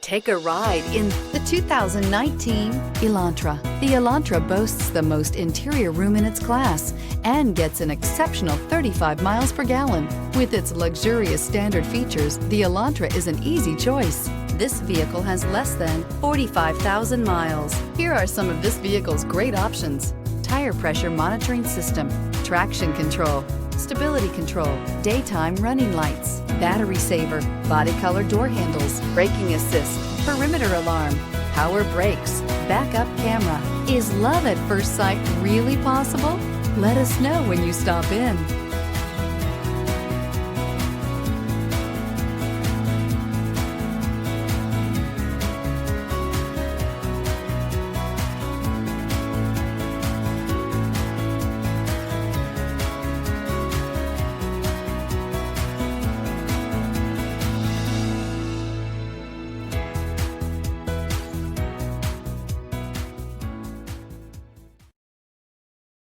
Take a ride in the 2019 Elantra. The Elantra boasts the most interior room in its class and gets an exceptional 35 miles per gallon. With its luxurious standard features, the Elantra is an easy choice. This vehicle has less than 45,000 miles. Here are some of this vehicle's great options: tire pressure monitoring system, traction control, stability control, daytime running lights, battery saver, body color door handles, braking assist, perimeter alarm, power brakes, backup camera. Is love at first sight really possible? Let us know when you stop in.